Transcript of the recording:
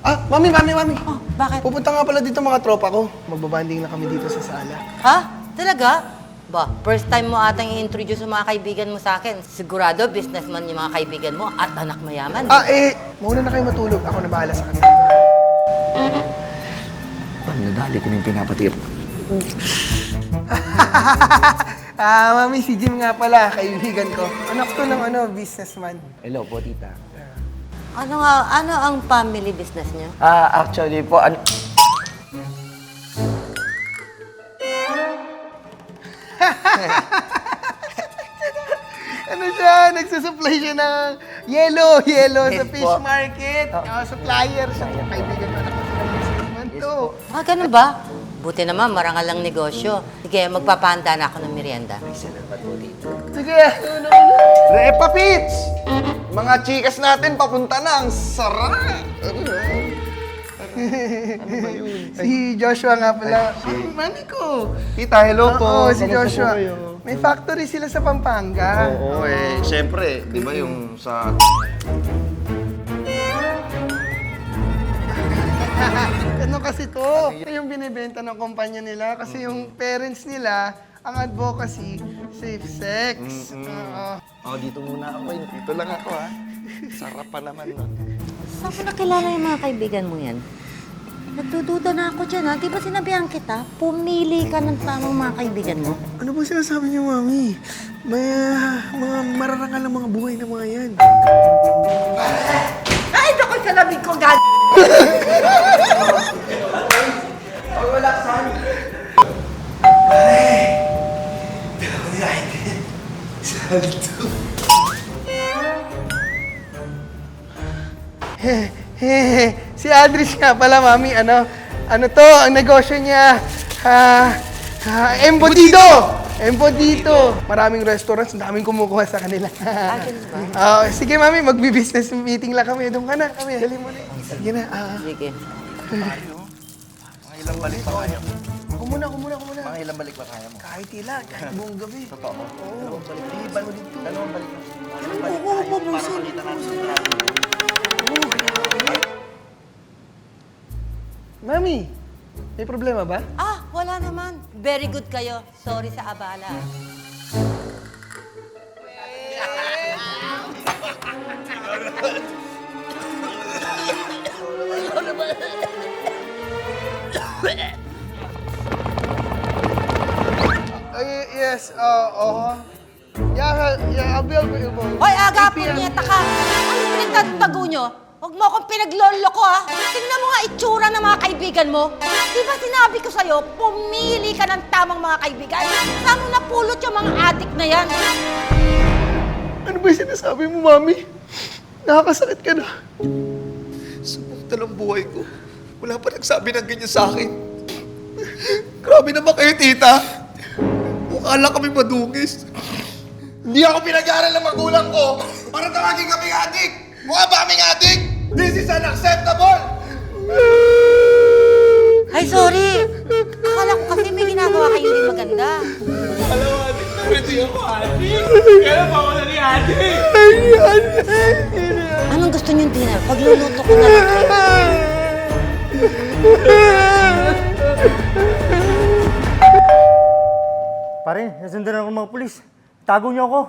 Mami! Oh, bakit? Pupunta nga pala dito mga tropa ko. Magbabanding na kami dito sa sala. Ha? Talaga? Ba, first time mo atang i-introduce yung mga kaibigan mo sa akin. Sigurado, businessman yung mga kaibigan mo at anak mayaman. Mauna na kayo matulog. Ako na bahala sa kanila. Nadali ko na yung pinapatir. Mami, si Jim nga pala, kaibigan ko. Anak to ng businessman. Hello po, tita. Ano ang family business niyo? Actually po, Nagsusupply siya ng yellow sa Yes fish po. market. Supplier siya. Kaibigan ko na kasi ng businessman to. Ganun ba? Buti naman, marangal ang negosyo. Sige, magpapahanda na ako ng merienda. salamat po, tita. Sige, Repa Pits! Mga chikas natin papunta na. Ang sarap! si Joshua nga pala. Mami ko. Tita, hello po. Si Kamusta Joshua. po kayo? May factory sila sa Pampanga. Oo, siyempre, di ba yung sa... Ano kasi to? Ito yung binibenta ng kumpanya nila kasi yung parents nila, ang advocacy, safe sex. dito muna ako. Dito lang ako, ha. Sarap pa naman, no? Saan mo nakilala yung mga kaibigan mo yan? Nagdududa na ako dyan, ha? Di ba sinabihan kita, pumili ka ng tamang mga kaibigan mo? Ano ba sinasabi niyo, Mami? May mga mararangal ng mga buhay na mga yan. Ay, naku, salamin ko, gag... Si Adris nga pala, Mami, ano to, ang negosyo niya, Embodido! Embodido! Maraming restaurants, ang daming kumukuha sa kanila. Sige, Mami, magbi-business meeting lang kami. Doon ka na kami, dali mo na. Sige na. Sige. Mga ilang balik pa kaya mo? Ako muna. Mga ilang balik pa kaya mo? Kahit ilan, kahit buong gabi. Totoo. Oo. Dalawang balik pa. Huwag mo busin. Mami, may problema ba? Wala naman. Very good kayo. Sorry sa abala. Yes, Yeah, available. Hoy, agapon niya, taka! Ano pinagtatago nyo? Huwag mo akong pinagloloko, ha? Tingnan mo nga itsura ng mga kaibigan mo. Di ba sinabi ko sa'yo, pumili ka ng tamang mga kaibigan? Saan mo napulot yung mga adik na yan? Ano ba yung sinasabi mo, Mami? Nakakasakit ka na. Sumunta ng buhay ko. Wala pa nagsabi ng ganyan sa akin. Grabe naman kayo, tita. Mukha lang kami madungis. Hindi ako pinag-aaral ng magulang ko para tawagin kami adik. Mukha ba kaming adik? This is unacceptable! Ay, sorry. Akala ko kasi may ginagawa kayo hindi maganda. Alam mo, adik na hindi ako adik. Kaya pa ako naging adik. Anong gusto niyong dinner? Pagluluto ko na lang kayo. Pare, nasundan ako ng mga pulis. Tago niyo ako.